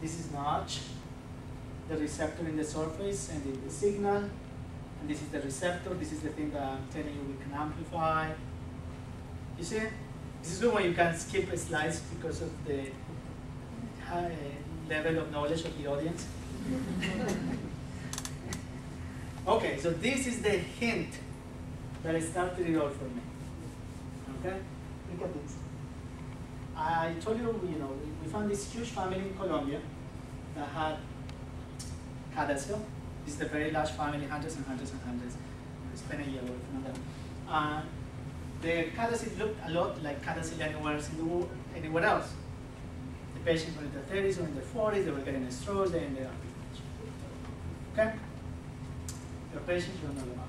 This is notch, the receptor in the surface sending the signal, and this is the receptor. This is the thing that I'm telling you we can amplify. You see? This is good when you can skip a slides because of the high level of knowledge of the audience. Okay, so this is the hint that started it all for me. Okay? Look at this. I told you, we found this huge family in Colombia that had CADASIL. This is the very large family, hundreds and hundreds and hundreds. We spent a year working on them. The CADASIL looked a lot like CADASIL anywhere else. The patients were in their 30s or in their 40s, they were getting strokes, they ended up with okay? Your patients you don't know about.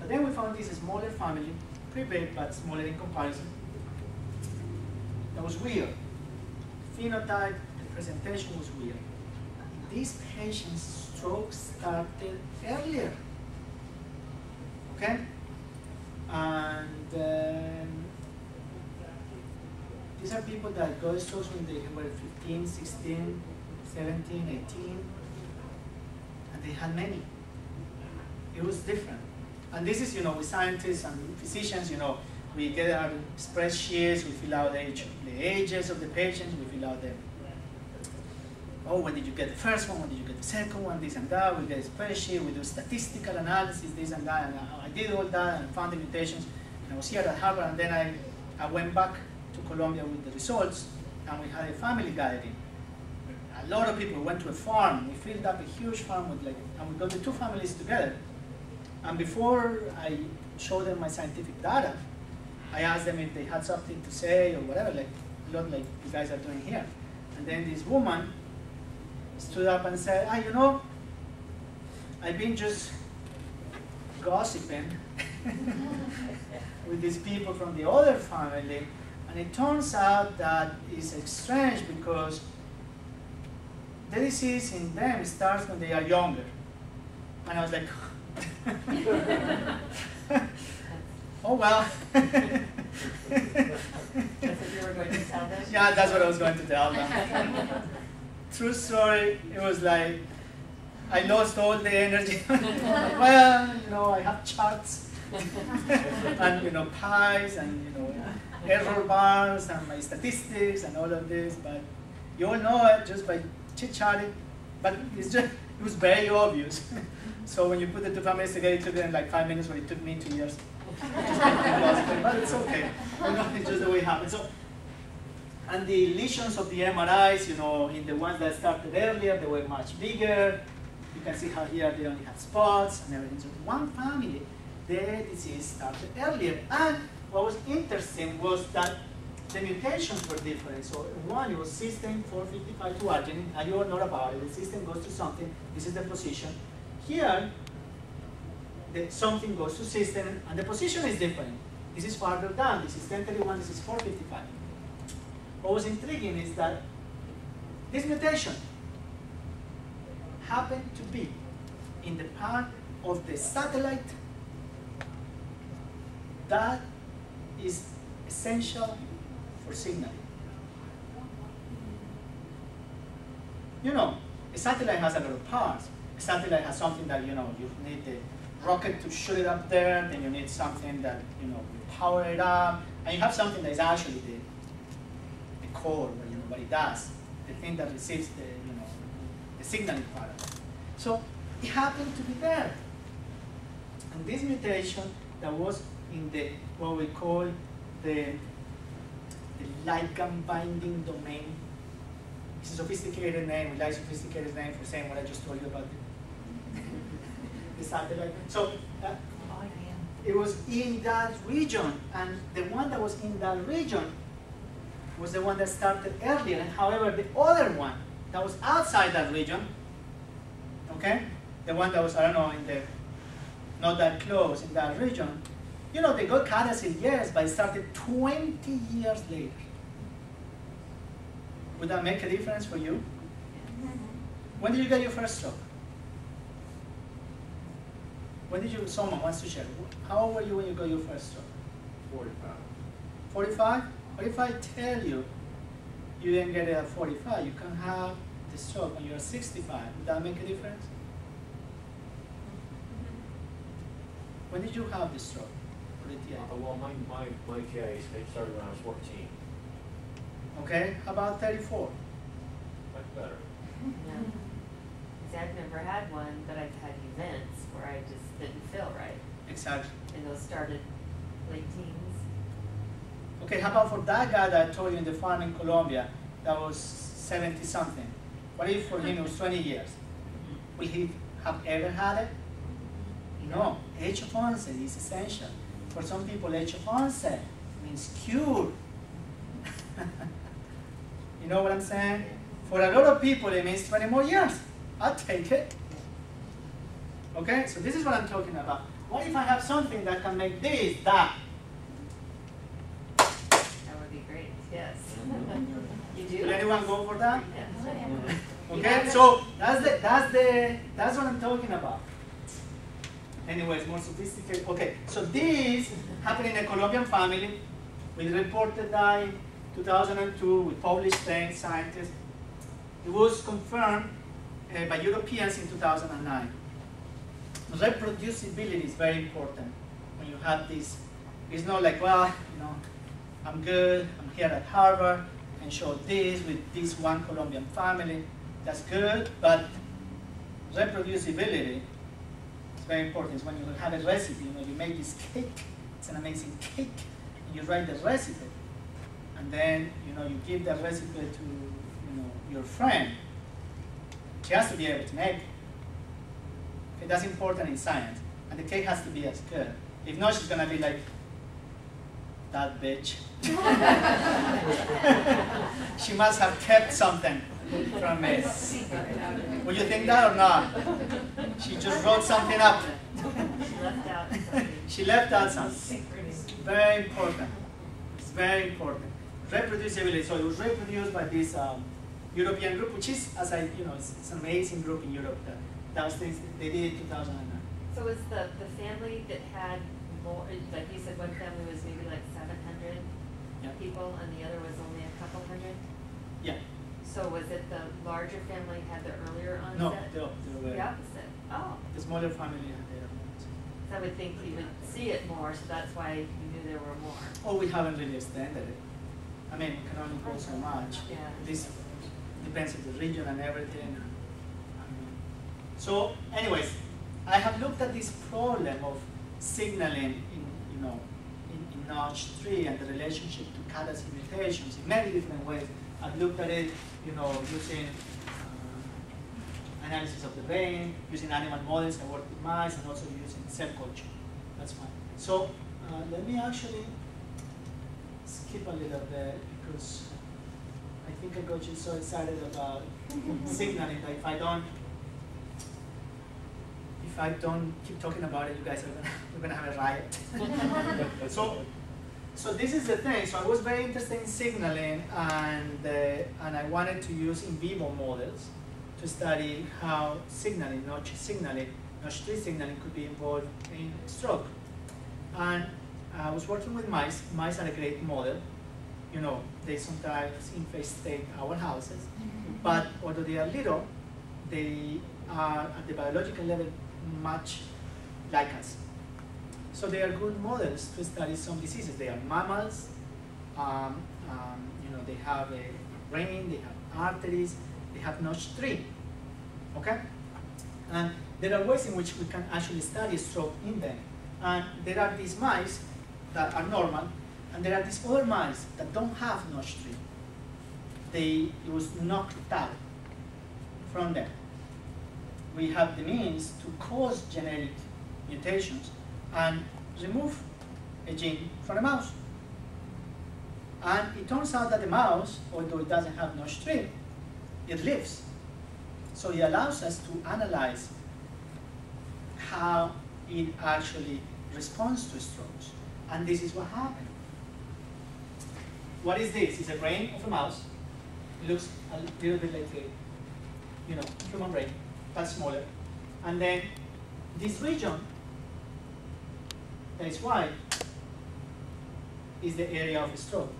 But then we found this smaller family, pretty big, but smaller in comparison. That was weird. The phenotype, the presentation was weird. These patients' strokes started earlier. Okay? And these are people that got strokes when they were 15, 16, 17, 18, and they had many. It was different. And this is, with scientists and physicians, we get our spreadsheets, we fill out the ages of the patients, we fill out the, when did you get the first one, when did you get the second one, this and that, we get a spreadsheet, we do statistical analysis, this and that, and I did all that and found the mutations, and I was here at Harvard, and then I went back to Colombia with the results, and we had a family gathering. A lot of people went to a farm, we filled up a huge farm with and we got the two families together. And before I showed them my scientific data, I asked them if they had something to say or whatever, a lot like you guys are doing here. And then this woman stood up and said, I've been just gossiping with these people from the other family, and it turns out that it's strange because the disease in them starts when they are younger. And I was like, oh well. That's what you were going to tell them? Yeah, that's what I was going to tell them. True story, it was like, I lost all the energy. Well, I have charts, and pies, and error bars, and my statistics, and all of this, but you all know it just by chit-chatting, but it was very obvious. So when you put the two families together, it took them like 5 minutes, when it took me 2 years. But it's okay. It's just the way it happens. So, and the lesions of the MRIs, in the ones that started earlier, they were much bigger. You can see how here they only had spots and everything. So one family, the disease started earlier. And what was interesting was that the mutations were different. So one, it was cysteine 455 to arginine, and you all know about it. The cysteine goes to something. This is the position. Here, something goes to cysteine, and the position is different. This is farther down. This is 1031, this is 455. What was intriguing is that this mutation happened to be in the part of the satellite that is essential for signaling. A satellite has a lot of parts. A satellite has something that, you need the rocket to shoot it up there, then you need something that, you power it up, and you have something that is actually the core, what it does, the thing that receives the signaling part of it. So it happened to be there. And this mutation that was in what we call the ligand binding domain. It's a sophisticated name, we like sophisticated name for saying what I just told you about the satellite. So it was in that region, and the one that was in that region was the one that started earlier. And however, the other one that was outside that region, okay, the one that was, not that close in that region, they got CADASIL, yes, but it started 20 years later. Would that make a difference for you? When did you get your first stroke? Someone wants to share. How old were you when you got your first stroke? 45. 45? What if I tell you you didn't get it at 45? You can have the stroke when you're 65, would that make a difference? When did you have the stroke? Or the TIA? Well, my TIA started when I was 14. Okay, how about 34? Much better. Yeah. See, I've never had one, but I've had events where I just didn't feel right. Exactly. And those started late teens. Okay, how about for that guy that I told you in the farm in Colombia that was 70-something? What if for him it was 20 years? Will he have ever had it? No. Age of onset is essential. For some people, age of onset means cure. You know what I'm saying? For a lot of people, it means 20 more years. I'll take it. Okay, so this is what I'm talking about. What if I have something that can make this, that? That would be great, yes. You do? Will anyone go for that? Yes. Okay, so that's what I'm talking about. Anyways, more sophisticated. Okay, so this happened in a Colombian family. We reported that in 2002. We published things, scientists. It was confirmed by Europeans in 2009. Reproducibility is very important when you have this. It's not like, well, you know, I'm good, I'm here at Harvard, and show this with this one Colombian family. That's good, but reproducibility is very important. It's when you have a recipe, you know, you make this cake, it's an amazing cake, and you write the recipe, and then, you know, you give that recipe to, you know, your friend. She has to be able to make it. Okay, that's important in science, and the cake has to be as good. If not, she's gonna be like, that bitch. She must have kept something from me. Would you think that or not? She just wrote something up. She left out something. She left out something. It's very important. It's very important. Reproducibility. So it was reproduced by this European group, which is, as I, you know, it's an amazing group in Europe. That was things they did in 2009. So was the family that had more, like you said, one family was maybe like 700 people, and the other was only a couple hundred? Yeah. So was it the larger family had the earlier onset? No, the opposite. Oh. The smaller family had their onset. So I would think you would see it more, so that's why you knew there were more. Oh, we haven't really extended it. I mean, we can only go so much. Yeah. This depends on the region and everything. So, anyways, I have looked at this problem of signaling in Notch 3 and the relationship to CADASIL mutations in many different ways. I've looked at it, you know, using analysis of the brain, using animal models. I worked with mice, and also using cell culture. That's fine. So let me actually skip a little bit, because I think I got you so excited about signaling that if I don't keep talking about it, you guys are gonna have a riot. So this is the thing. So I was very interested in signaling, and I wanted to use in vivo models to study how signaling, Notch 3 signaling could be involved in stroke. And I was working with mice. Mice are a great model. You know, they sometimes infestate our houses, but although they are little, they are at the biological level much like us. So they are good models to study some diseases. They are mammals, you know, they have a brain, they have arteries, they have Notch 3, okay? And there are ways in which we can actually study stroke in them. And there are these mice that are normal, and there are these other mice that don't have Notch 3. It was knocked out from them. We have the means to cause genetic mutations and remove a gene from a mouse. And it turns out that the mouse, although it doesn't have Notch 3, it lives. So it allows us to analyze how it actually responds to strokes. And this is what happened. What is this? It's a brain of a mouse. It looks a little bit like a, you know, human brain, but smaller. And then this region that is white is the area of stroke.